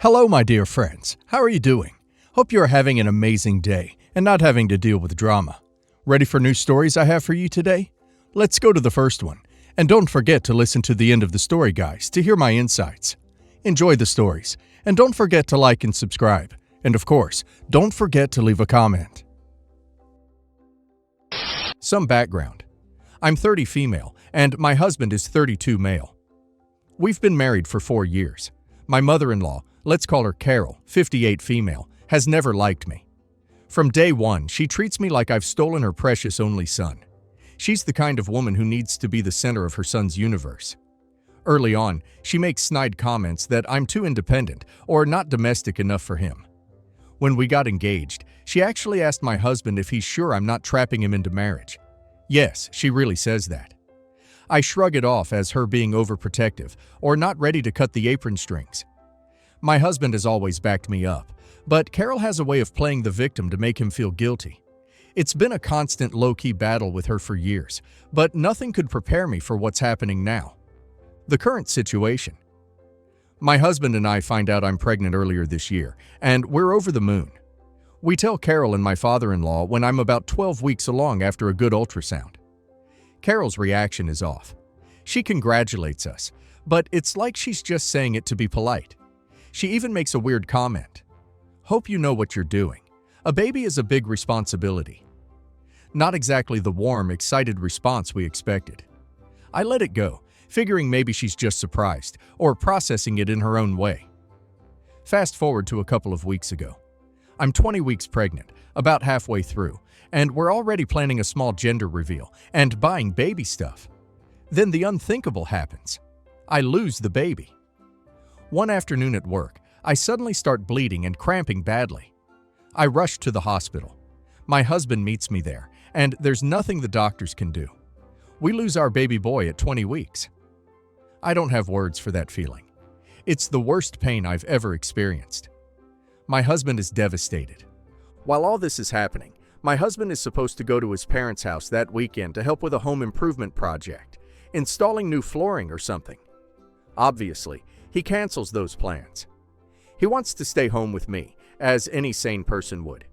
Hello, my dear friends. How are you doing? Hope you are having an amazing day and not having to deal with drama. Ready for new stories I have for you today? Let's go to the first one. And don't forget to listen to the end of the story, guys, to hear my insights. Enjoy the stories, and don't forget to like and subscribe. And of course, don't forget to leave a comment. Some background. I'm 30 female, and my husband is 32 male. We've been married for 4 years. My mother-in-law, let's call her Carol, 58 female, has never liked me. From day one, she treats me like I've stolen her precious only son. She's the kind of woman who needs to be the center of her son's universe. Early on, she makes snide comments that I'm too independent or not domestic enough for him. When we got engaged, she actually asked my husband if he's sure I'm not trapping him into marriage. Yes, she really says that. I shrug it off as her being overprotective or not ready to cut the apron strings. My husband has always backed me up, but Carol has a way of playing the victim to make him feel guilty. It's been a constant low-key battle with her for years, but nothing could prepare me for what's happening now. The current situation. My husband and I find out I'm pregnant earlier this year, and we're over the moon. We tell Carol and my father-in-law when I'm about 12 weeks along after a good ultrasound. Carol's reaction is off. She congratulates us, but it's like she's just saying it to be polite. She even makes a weird comment. Hope you know what you're doing. A baby is a big responsibility. Not exactly the warm, excited response we expected. I let it go, figuring maybe she's just surprised or processing it in her own way. Fast forward to a couple of weeks ago. I'm 20 weeks pregnant, about halfway through, and we're already planning a small gender reveal and buying baby stuff. Then the unthinkable happens. I lose the baby. One afternoon at work, I suddenly start bleeding and cramping badly. I rush to the hospital. My husband meets me there, and there's nothing the doctors can do. We lose our baby boy at 20 weeks. I don't have words for that feeling. It's the worst pain I've ever experienced. My husband is devastated. While all this is happening, my husband is supposed to go to his parents' house that weekend to help with a home improvement project, installing new flooring or something. Obviously, he cancels those plans. He wants to stay home with me, as any sane person would.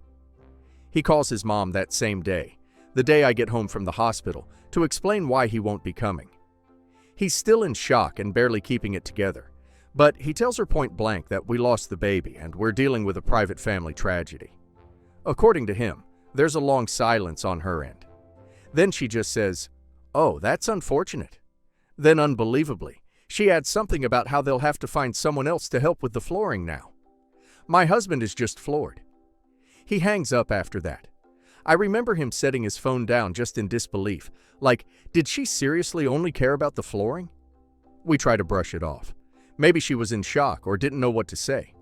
He calls his mom that same day, the day I get home from the hospital, to explain why he won't be coming. He's still in shock and barely keeping it together, but he tells her point blank that we lost the baby and we're dealing with a private family tragedy. According to him, there's a long silence on her end. Then she just says, "Oh, that's unfortunate." Then unbelievably, she adds something about how they'll have to find someone else to help with the flooring now. My husband is just floored. He hangs up after that. I remember him setting his phone down just in disbelief, like, did she seriously only care about the flooring? We try to brush it off. Maybe she was in shock or didn't know what to say.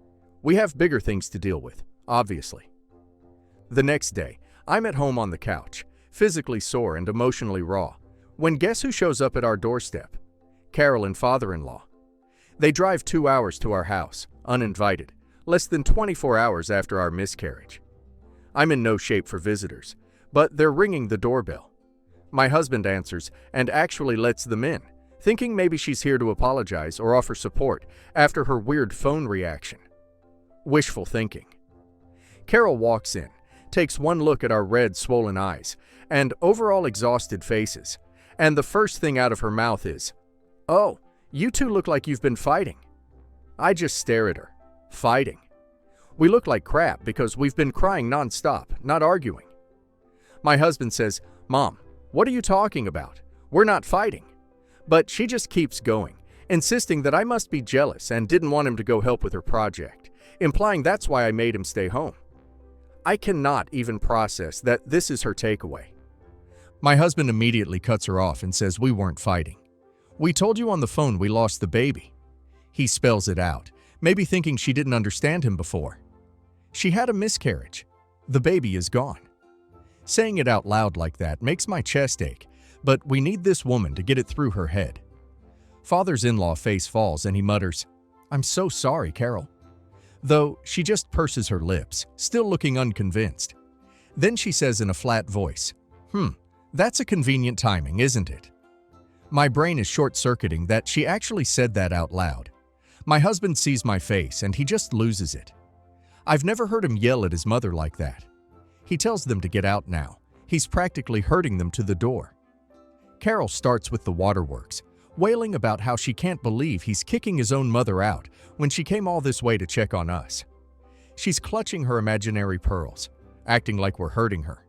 We have bigger things to deal with, obviously. The next day, I'm at home on the couch, physically sore and emotionally raw, when guess who shows up at our doorstep? Carol and father-in-law. They drive 2 hours to our house, uninvited, less than 24 hours after our miscarriage. I'm in no shape for visitors, but they're ringing the doorbell. My husband answers and actually lets them in, thinking maybe she's here to apologize or offer support after her weird phone reaction. Wishful thinking. Carol walks in, takes one look at our red, swollen eyes and overall exhausted faces, and the first thing out of her mouth is, "Oh, you two look like you've been fighting." I just stare at her. Fighting. We look like crap because we've been crying nonstop, not arguing. My husband says, "Mom, what are you talking about? We're not fighting." But she just keeps going, insisting that I must be jealous and didn't want him to go help with her project, implying that's why I made him stay home. I cannot even process that this is her takeaway. My husband immediately cuts her off and says we weren't fighting. "We told you on the phone we lost the baby." He spells it out, maybe thinking she didn't understand him before. She had a miscarriage. The baby is gone. Saying it out loud like that makes my chest ache, but we need this woman to get it through her head. Father's-in-law face falls and he mutters, "I'm so sorry, Carol." Though she just purses her lips, still looking unconvinced. Then she says in a flat voice, That's a convenient timing, isn't it?" My brain is short-circuiting that she actually said that out loud. My husband sees my face and he just loses it. I've never heard him yell at his mother like that. He tells them to get out now. He's practically herding them to the door. Carol starts with the waterworks, wailing about how she can't believe he's kicking his own mother out when she came all this way to check on us. She's clutching her imaginary pearls, acting like we're hurting her.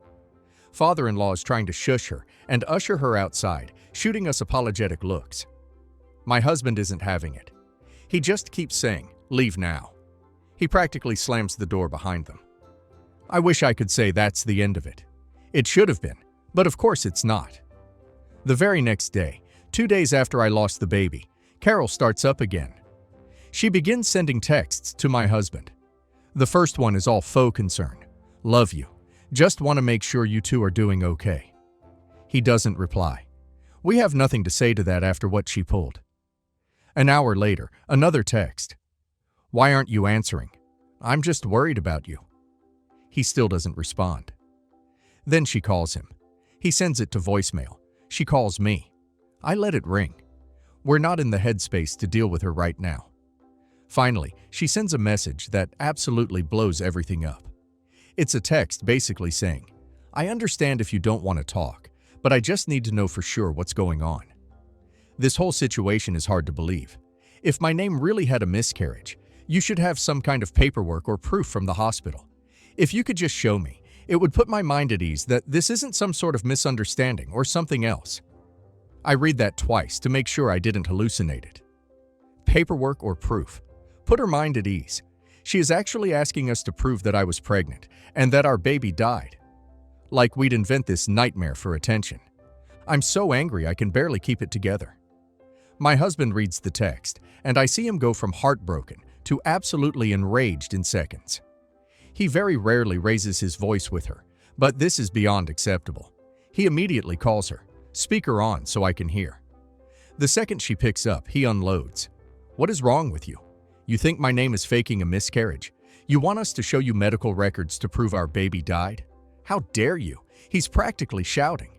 Father-in-law is trying to shush her and usher her outside, shooting us apologetic looks. My husband isn't having it. He just keeps saying, "Leave now." He practically slams the door behind them. I wish I could say that's the end of it. It should have been, but of course it's not. The very next day, 2 days after I lost the baby, Carol starts up again. She begins sending texts to my husband. The first one is all faux concern. "Love you. Just want to make sure you two are doing okay." He doesn't reply. We have nothing to say to that after what she pulled. An hour later, another text. "Why aren't you answering? I'm just worried about you." He still doesn't respond. Then she calls him. He sends it to voicemail. She calls me. I let it ring. We're not in the headspace to deal with her right now. Finally, she sends a message that absolutely blows everything up. It's a text basically saying, "I understand if you don't want to talk, but I just need to know for sure what's going on." This whole situation is hard to believe. If my name really had a miscarriage, you should have some kind of paperwork or proof from the hospital. If you could just show me, it would put my mind at ease that this isn't some sort of misunderstanding or something else. I read that twice to make sure I didn't hallucinate it. Paperwork or proof. Put her mind at ease. She is actually asking us to prove that I was pregnant and that our baby died. Like we'd invent this nightmare for attention. I'm so angry I can barely keep it together. My husband reads the text, and I see him go from heartbroken to absolutely enraged in seconds. He very rarely raises his voice with her, but this is beyond acceptable. He immediately calls her, "Speaker on so I can hear." The second she picks up, he unloads. "What is wrong with you? You think my name is faking a miscarriage? You want us to show you medical records to prove our baby died? How dare you?" He's practically shouting.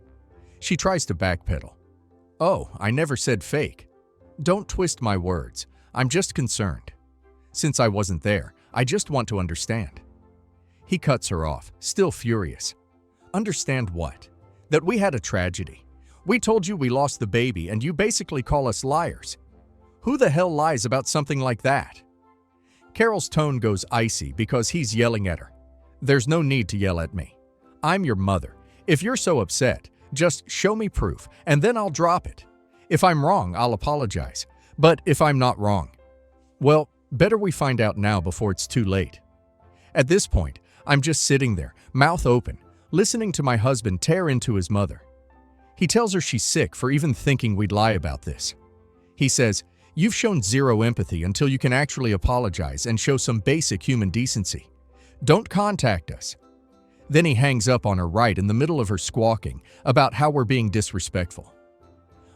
She tries to backpedal. "Oh, I never said fake. Don't twist my words. I'm just concerned. Since I wasn't there, I just want to understand." He cuts her off, still furious. "Understand what? That we had a tragedy. We told you we lost the baby and you basically call us liars. Who the hell lies about something like that?" Carol's tone goes icy because he's yelling at her. "There's no need to yell at me. I'm your mother. If you're so upset, just show me proof and then I'll drop it. If I'm wrong, I'll apologize. But if I'm not wrong, well, better we find out now before it's too late." At this point, I'm just sitting there, mouth open, listening to my husband tear into his mother. He tells her she's sick for even thinking we'd lie about this. He says, "You've shown zero empathy until you can actually apologize and show some basic human decency. Don't contact us." Then he hangs up on her right in the middle of her squawking about how we're being disrespectful.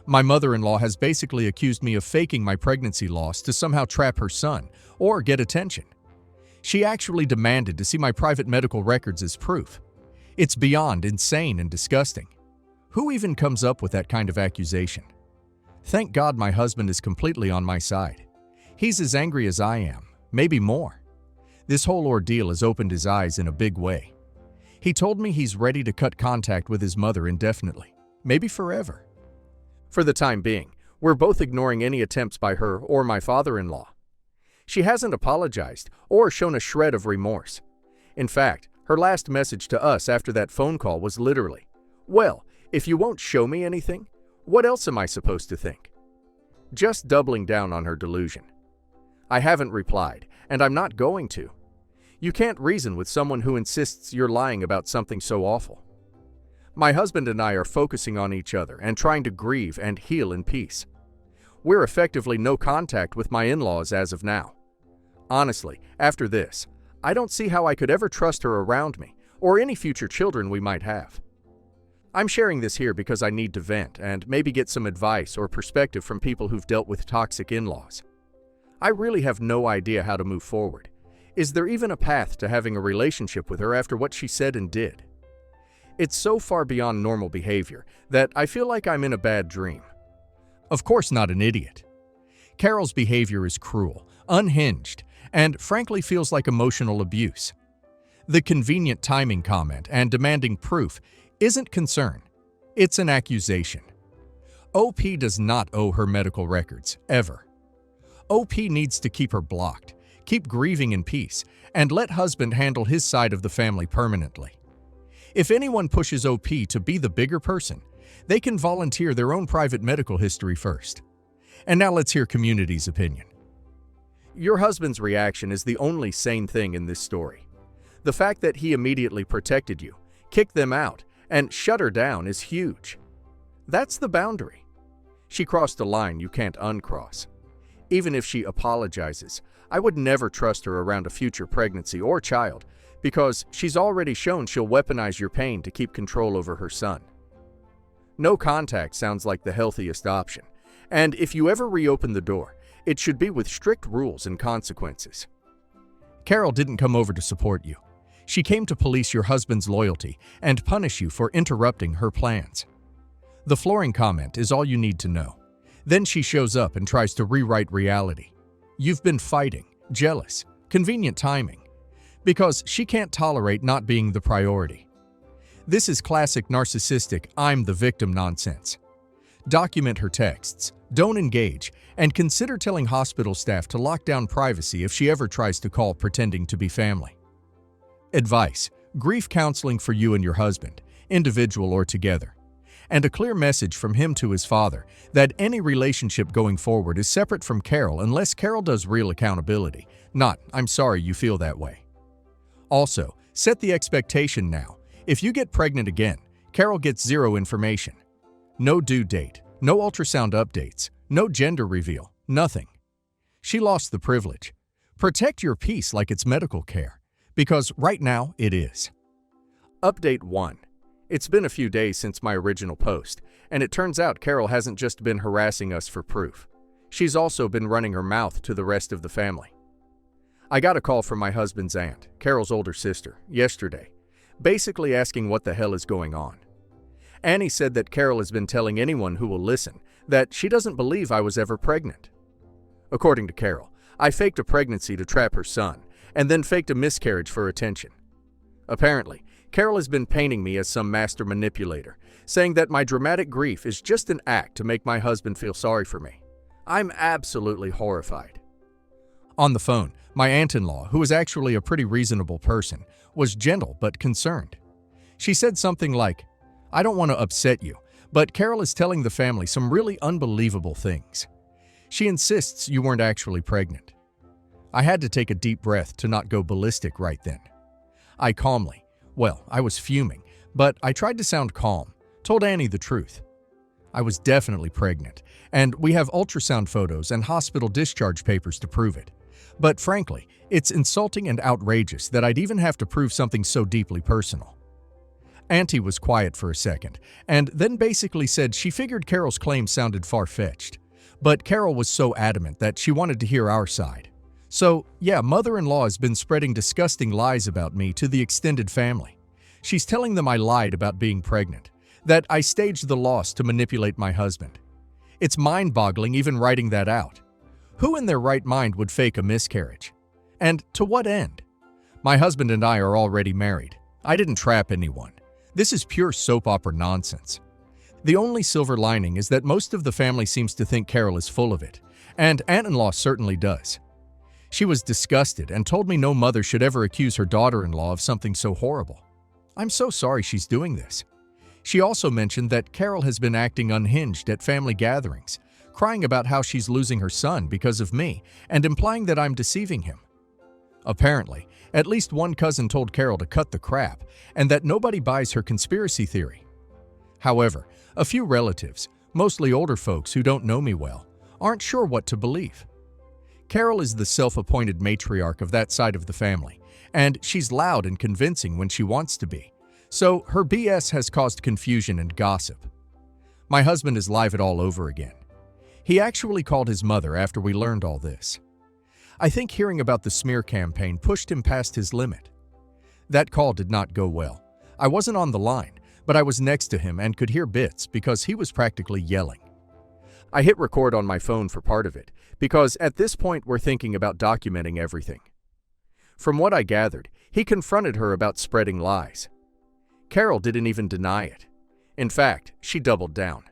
My mother-in-law has basically accused me of faking my pregnancy loss to somehow trap her son or get attention. She actually demanded to see my private medical records as proof. It's beyond insane and disgusting. Who even comes up with that kind of accusation? Thank God my husband is completely on my side. He's as angry as I am, maybe more. This whole ordeal has opened his eyes in a big way. He told me he's ready to cut contact with his mother indefinitely, maybe forever. For the time being, we're both ignoring any attempts by her or my father-in-law. She hasn't apologized or shown a shred of remorse. In fact, her last message to us after that phone call was literally, "Well, if you won't show me anything, what else am I supposed to think?" Just doubling down on her delusion. I haven't replied, and I'm not going to. You can't reason with someone who insists you're lying about something so awful. My husband and I are focusing on each other and trying to grieve and heal in peace. We're effectively no contact with my in-laws as of now. Honestly, after this, I don't see how I could ever trust her around me or any future children we might have. I'm sharing this here because I need to vent and maybe get some advice or perspective from people who've dealt with toxic in-laws. I really have no idea how to move forward. Is there even a path to having a relationship with her after what she said and did? It's so far beyond normal behavior that I feel like I'm in a bad dream. Of course not an idiot. Carol's behavior is cruel, unhinged, and frankly feels like emotional abuse. The convenient timing comment and demanding proof isn't concern, it's an accusation. OP does not owe her medical records, ever. OP needs to keep her blocked, keep grieving in peace, and let husband handle his side of the family permanently. If anyone pushes OP to be the bigger person, they can volunteer their own private medical history first. And now let's hear community's opinion. Your husband's reaction is the only sane thing in this story. The fact that he immediately protected you, kicked them out, and shut her down is huge. That's the boundary. She crossed a line you can't uncross. Even if she apologizes, I would never trust her around a future pregnancy or child because she's already shown she'll weaponize your pain to keep control over her son. No contact sounds like the healthiest option, and if you ever reopen the door, it should be with strict rules and consequences. Carol didn't come over to support you. She came to police your husband's loyalty and punish you for interrupting her plans. The flooring comment is all you need to know. Then she shows up and tries to rewrite reality. You've been fighting, jealous, convenient timing, because she can't tolerate not being the priority. This is classic narcissistic "I'm the victim" nonsense. Document her texts, don't engage, and consider telling hospital staff to lock down privacy if she ever tries to call pretending to be family. Advice: grief counseling for you and your husband, individual or together. And a clear message from him to his father that any relationship going forward is separate from Carol unless Carol does real accountability, not "I'm sorry you feel that way." Also, set the expectation now. If you get pregnant again, Carol gets zero information. No due date, no ultrasound updates, no gender reveal, nothing. She lost the privilege. Protect your peace like it's medical care, because right now it is. Update 1. It's been a few days since my original post, and it turns out Carol hasn't just been harassing us for proof. She's also been running her mouth to the rest of the family. I got a call from my husband's aunt, Carol's older sister, yesterday, basically asking what the hell is going on. Annie said that Carol has been telling anyone who will listen that she doesn't believe I was ever pregnant. According to Carol, I faked a pregnancy to trap her son, and then faked a miscarriage for attention. Apparently, Carol has been painting me as some master manipulator, saying that my dramatic grief is just an act to make my husband feel sorry for me. I'm absolutely horrified. On the phone, my aunt-in-law, who is actually a pretty reasonable person, was gentle but concerned. She said something like, "I don't want to upset you, but Carol is telling the family some really unbelievable things. She insists you weren't actually pregnant." I had to take a deep breath to not go ballistic right then. I calmly, I was fuming, but I tried to sound calm, told Annie the truth. I was definitely pregnant, and we have ultrasound photos and hospital discharge papers to prove it. But frankly, it's insulting and outrageous that I'd even have to prove something so deeply personal. Auntie was quiet for a second, and then basically said she figured Carol's claim sounded far-fetched. But Carol was so adamant that she wanted to hear our side. So, yeah, mother-in-law has been spreading disgusting lies about me to the extended family. She's telling them I lied about being pregnant, that I staged the loss to manipulate my husband. It's mind-boggling even writing that out. Who in their right mind would fake a miscarriage? And to what end? My husband and I are already married. I didn't trap anyone. This is pure soap opera nonsense. The only silver lining is that most of the family seems to think Carol is full of it, and aunt-in-law certainly does. She was disgusted and told me no mother should ever accuse her daughter-in-law of something so horrible. I'm so sorry she's doing this. She also mentioned that Carol has been acting unhinged at family gatherings, crying about how she's losing her son because of me and implying that I'm deceiving him. Apparently, at least one cousin told Carol to cut the crap and that nobody buys her conspiracy theory. However, a few relatives, mostly older folks who don't know me well, aren't sure what to believe. Carol is the self-appointed matriarch of that side of the family, and she's loud and convincing when she wants to be. So her BS has caused confusion and gossip. My husband is live it all over again. He actually called his mother after we learned all this. I think hearing about the smear campaign pushed him past his limit. That call did not go well. I wasn't on the line, but I was next to him and could hear bits because he was practically yelling. I hit record on my phone for part of it, because at this point we're thinking about documenting everything. From what I gathered, he confronted her about spreading lies. Carol didn't even deny it. In fact, she doubled down.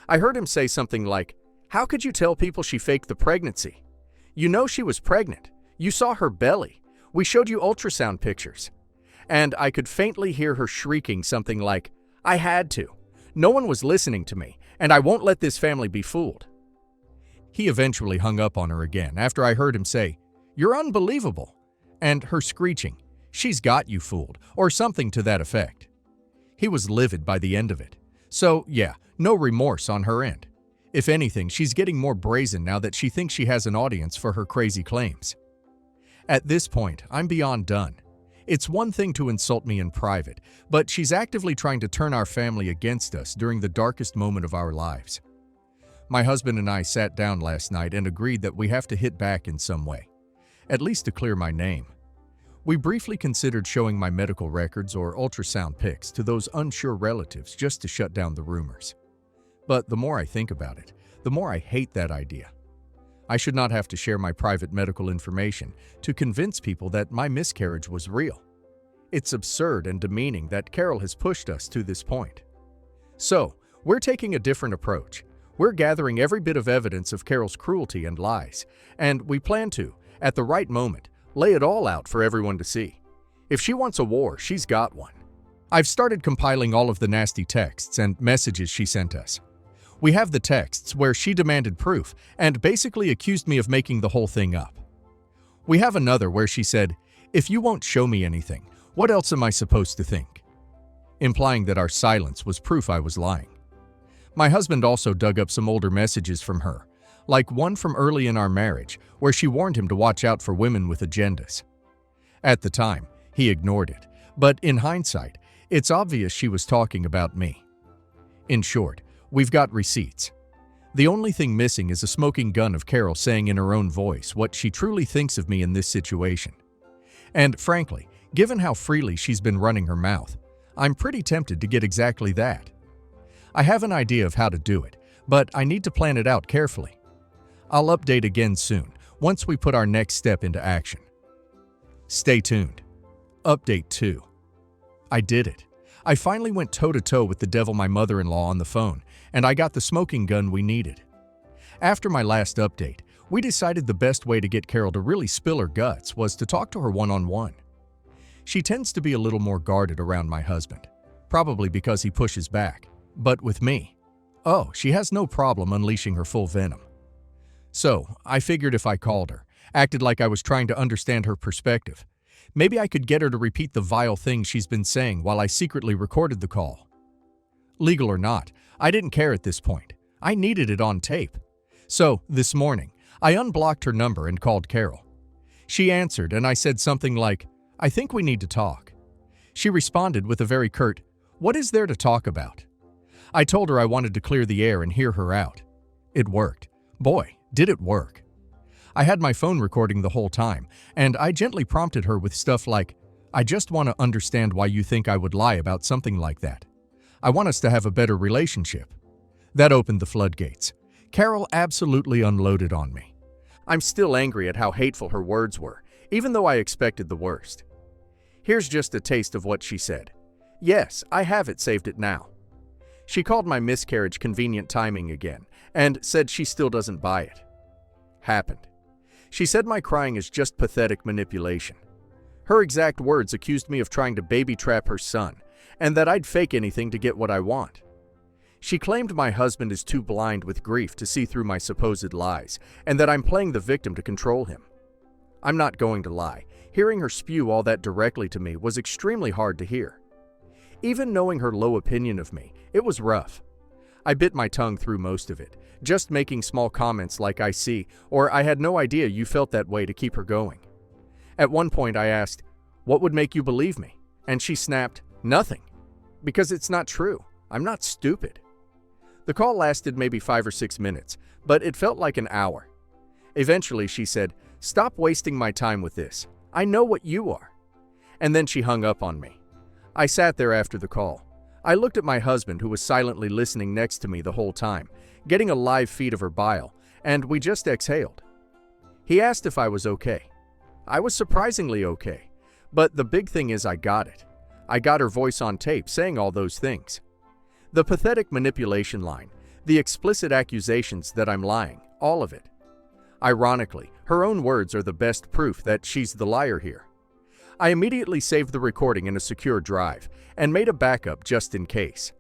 I heard him say something like, "How could you tell people she faked the pregnancy? You know she was pregnant. You saw her belly. We showed you ultrasound pictures." And I could faintly hear her shrieking something like, "I had to. No one was listening to me, and I won't let this family be fooled." He eventually hung up on her again after I heard him say, "You're unbelievable," and her screeching, "She's got you fooled," or something to that effect. He was livid by the end of it. So, yeah, no remorse on her end. If anything, she's getting more brazen now that she thinks she has an audience for her crazy claims. At this point, I'm beyond done. It's one thing to insult me in private, but she's actively trying to turn our family against us during the darkest moment of our lives. My husband and I sat down last night and agreed that we have to hit back in some way, at least to clear my name. We briefly considered showing my medical records or ultrasound pics to those unsure relatives just to shut down the rumors. But the more I think about it, the more I hate that idea. I should not have to share my private medical information to convince people that my miscarriage was real. It's absurd and demeaning that Carol has pushed us to this point. So, we're taking a different approach. We're gathering every bit of evidence of Carol's cruelty and lies, and we plan to, at the right moment, lay it all out for everyone to see. If she wants a war, she's got one. I've started compiling all of the nasty texts and messages she sent us. We have the texts where she demanded proof and basically accused me of making the whole thing up. We have another where she said, "If you won't show me anything, what else am I supposed to think?" Implying that our silence was proof I was lying. My husband also dug up some older messages from her, like one from early in our marriage where she warned him to watch out for women with agendas. At the time, he ignored it, but in hindsight, it's obvious she was talking about me. In short, we've got receipts. The only thing missing is a smoking gun of Carol saying in her own voice what she truly thinks of me in this situation. And frankly, given how freely she's been running her mouth, I'm pretty tempted to get exactly that. I have an idea of how to do it, but I need to plan it out carefully. I'll update again soon, once we put our next step into action. Stay tuned. Update 2. I did it. I finally went toe-to-toe with the devil my mother-in-law on the phone, and I got the smoking gun we needed. After my last update, we decided the best way to get Carol to really spill her guts was to talk to her one-on-one. She tends to be a little more guarded around my husband, probably because he pushes back. But with me, oh, she has no problem unleashing her full venom. So, I figured if I called her, acted like I was trying to understand her perspective, maybe I could get her to repeat the vile things she's been saying while I secretly recorded the call. Legal or not, I didn't care at this point. I needed it on tape. So, this morning, I unblocked her number and called Carol. She answered and I said something like, "I think we need to talk." She responded with a very curt, "What is there to talk about?" I told her I wanted to clear the air and hear her out. It worked. Boy, did it work. I had my phone recording the whole time, and I gently prompted her with stuff like, "I just want to understand why you think I would lie about something like that. I want us to have a better relationship." That opened the floodgates. Carol absolutely unloaded on me. I'm still angry at how hateful her words were, even though I expected the worst. Here's just a taste of what she said. Yes, I have it saved it now. She called my miscarriage convenient timing again and said she still doesn't buy it. Happened. She said my crying is just pathetic manipulation. Her exact words accused me of trying to baby trap her son and that I'd fake anything to get what I want. She claimed my husband is too blind with grief to see through my supposed lies and that I'm playing the victim to control him. I'm not going to lie. Hearing her spew all that directly to me was extremely hard to hear. Even knowing her low opinion of me, it was rough. I bit my tongue through most of it, just making small comments like "I see" or "I had no idea you felt that way" to keep her going. At one point I asked, "What would make you believe me?" And she snapped, "Nothing. Because it's not true. I'm not stupid." The call lasted maybe 5 or 6 minutes, but it felt like an hour. Eventually she said, "Stop wasting my time with this. I know what you are." And then she hung up on me. I sat there after the call. I looked at my husband, who was silently listening next to me the whole time, getting a live feed of her bile, and we just exhaled. He asked if I was okay. I was surprisingly okay, but the big thing is I got it. I got her voice on tape saying all those things. The pathetic manipulation line, the explicit accusations that I'm lying, all of it. Ironically, her own words are the best proof that she's the liar here. I immediately saved the recording in a secure drive and made a backup just in case.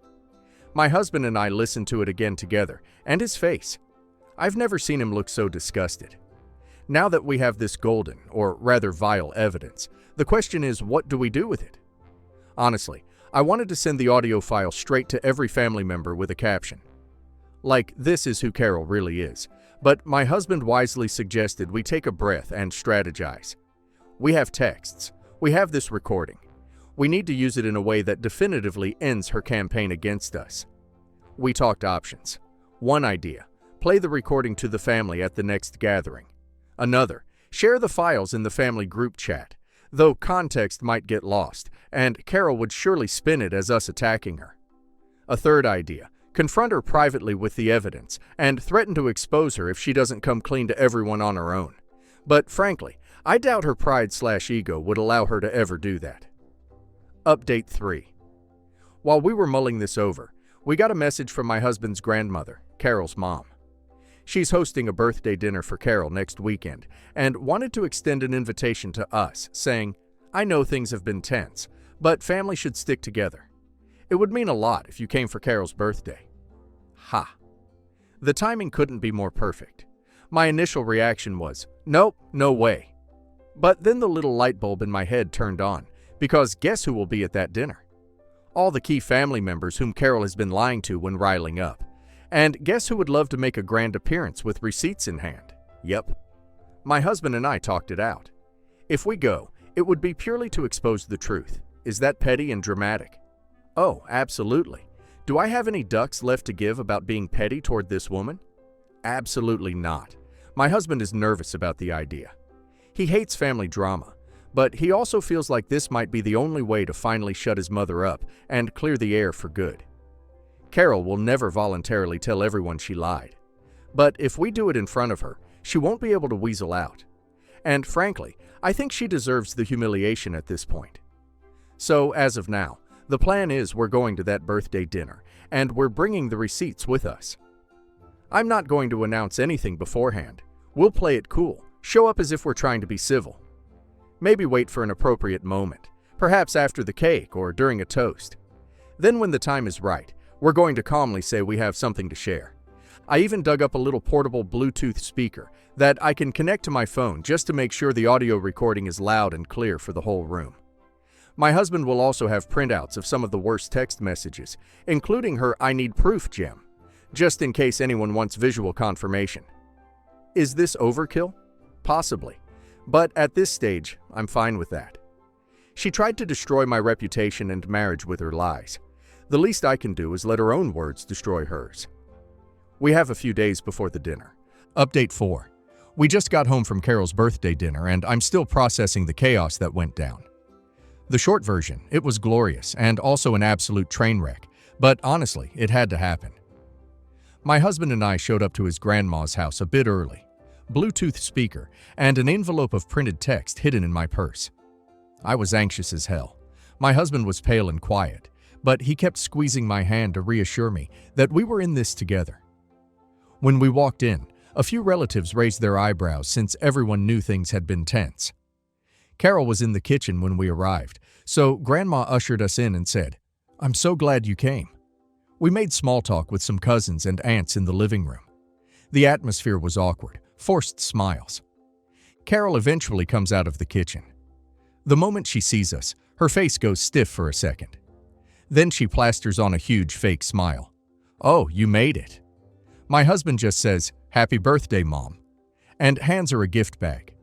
My husband and I listened to it again together, and his face. I've never seen him look so disgusted. Now that we have this golden, or rather vile evidence, the question is, what do we do with it? Honestly, I wanted to send the audio file straight to every family member with a caption. Like, this is who Carol really is. But my husband wisely suggested we take a breath and strategize. We have texts. We have this recording. We need to use it in a way that definitively ends her campaign against us. We talked options. One idea: play the recording to the family at the next gathering. Another: share the files in the family group chat, though context might get lost, and Carol would surely spin it as us attacking her. A third idea: confront her privately with the evidence and threaten to expose her if she doesn't come clean to everyone on her own. But frankly, I doubt her pride/ego would allow her to ever do that. Update 3. While we were mulling this over, we got a message from my husband's grandmother, Carol's mom. She's hosting a birthday dinner for Carol next weekend and wanted to extend an invitation to us, saying, "I know things have been tense, but family should stick together. It would mean a lot if you came for Carol's birthday." Ha! The timing couldn't be more perfect. My initial reaction was, nope, no way. But then the little light bulb in my head turned on, because guess who will be at that dinner? All the key family members whom Carol has been lying to when riling up. And guess who would love to make a grand appearance with receipts in hand? Yep. My husband and I talked it out. If we go, it would be purely to expose the truth. Is that petty and dramatic? Oh, absolutely. Do I have any ducks left to give about being petty toward this woman? Absolutely not. My husband is nervous about the idea. He hates family drama, but he also feels like this might be the only way to finally shut his mother up and clear the air for good. Carol will never voluntarily tell everyone she lied. But if we do it in front of her, she won't be able to weasel out. And frankly, I think she deserves the humiliation at this point. So, as of now, the plan is we're going to that birthday dinner, and we're bringing the receipts with us. I'm not going to announce anything beforehand. We'll play it cool, show up as if we're trying to be civil. Maybe wait for an appropriate moment, perhaps after the cake or during a toast. Then when the time is right, we're going to calmly say we have something to share. I even dug up a little portable Bluetooth speaker that I can connect to my phone just to make sure the audio recording is loud and clear for the whole room. My husband will also have printouts of some of the worst text messages, including her "I need proof" gem, just in case anyone wants visual confirmation. Is this overkill? Possibly. But at this stage, I'm fine with that. She tried to destroy my reputation and marriage with her lies. The least I can do is let her own words destroy hers. We have a few days before the dinner. Update 4. We just got home from Carol's birthday dinner, and I'm still processing the chaos that went down. The short version: it was glorious and also an absolute train wreck, but honestly, it had to happen. My husband and I showed up to his grandma's house a bit early. Bluetooth speaker and an envelope of printed text hidden in my purse. I was anxious as hell. My husband was pale and quiet, but he kept squeezing my hand to reassure me that we were in this together. When we walked in, a few relatives raised their eyebrows since everyone knew things had been tense. Carol was in the kitchen when we arrived, so Grandma ushered us in and said, "I'm so glad you came." We made small talk with some cousins and aunts in the living room. The atmosphere was awkward, forced smiles. Carol eventually comes out of the kitchen. The moment she sees us, her face goes stiff for a second. Then she plasters on a huge fake smile. "Oh, you made it." My husband just says, "Happy birthday, Mom," and hands her a gift bag.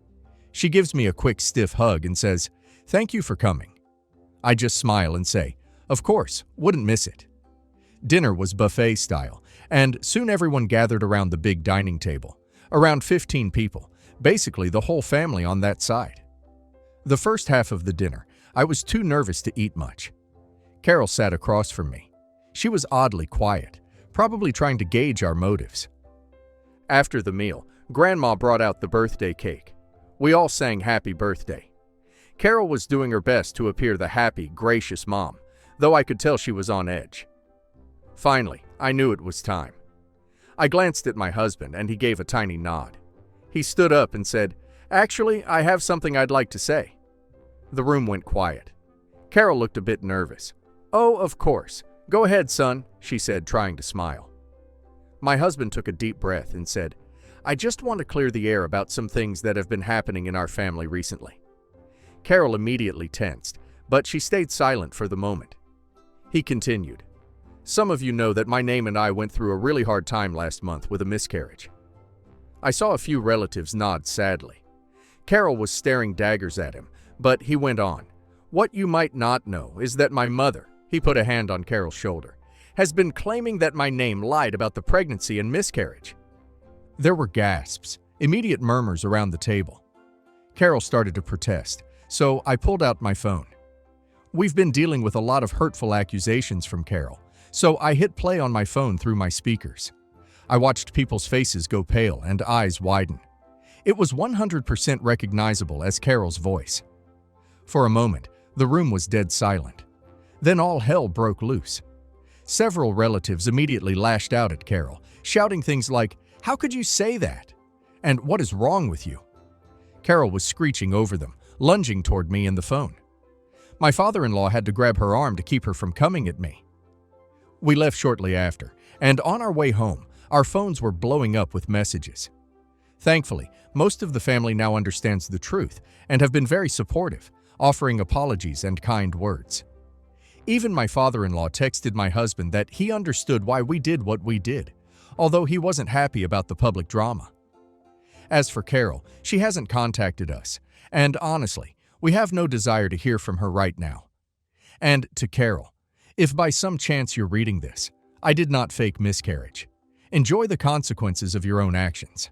She gives me a quick stiff hug and says, "Thank you for coming." I just smile and say, "Of course, wouldn't miss it." Dinner was buffet style, and soon everyone gathered around the big dining table. Around 15 people, basically the whole family on that side. The first half of the dinner, I was too nervous to eat much. Carol sat across from me. She was oddly quiet, probably trying to gauge our motives. After the meal, Grandma brought out the birthday cake. We all sang happy birthday. Carol was doing her best to appear the happy, gracious mom, though I could tell she was on edge. Finally, I knew it was time. I glanced at my husband and he gave a tiny nod. He stood up and said, "Actually, I have something I'd like to say." The room went quiet. Carol looked a bit nervous. "Oh, of course. Go ahead, son," she said, trying to smile. My husband took a deep breath and said, "I just want to clear the air about some things that have been happening in our family recently." Carol immediately tensed, but she stayed silent for the moment. He continued, "Some of you know that my name and I went through a really hard time last month with a miscarriage." I saw a few relatives nod sadly. Carol was staring daggers at him, but he went on. "What you might not know is that my mother," he put a hand on Carol's shoulder, "has been claiming that my name lied about the pregnancy and miscarriage." There were gasps, immediate murmurs around the table. Carol started to protest, so I pulled out my phone. We've been dealing with a lot of hurtful accusations from Carol, so I hit play on my phone through my speakers. I watched people's faces go pale and eyes widen. It was 100% recognizable as Carol's voice. For a moment, the room was dead silent. Then all hell broke loose. Several relatives immediately lashed out at Carol, shouting things like, "How could you say that?" and "What is wrong with you?" Carol was screeching over them, lunging toward me and the phone. My father-in-law had to grab her arm to keep her from coming at me. We left shortly after, and on our way home, our phones were blowing up with messages. Thankfully, most of the family now understands the truth and have been very supportive, offering apologies and kind words. Even my father-in-law texted my husband that he understood why we did what we did, although he wasn't happy about the public drama. As for Carol, she hasn't contacted us, and honestly, we have no desire to hear from her right now. And to Carol, if by some chance you're reading this, I did not fake miscarriage. Enjoy the consequences of your own actions.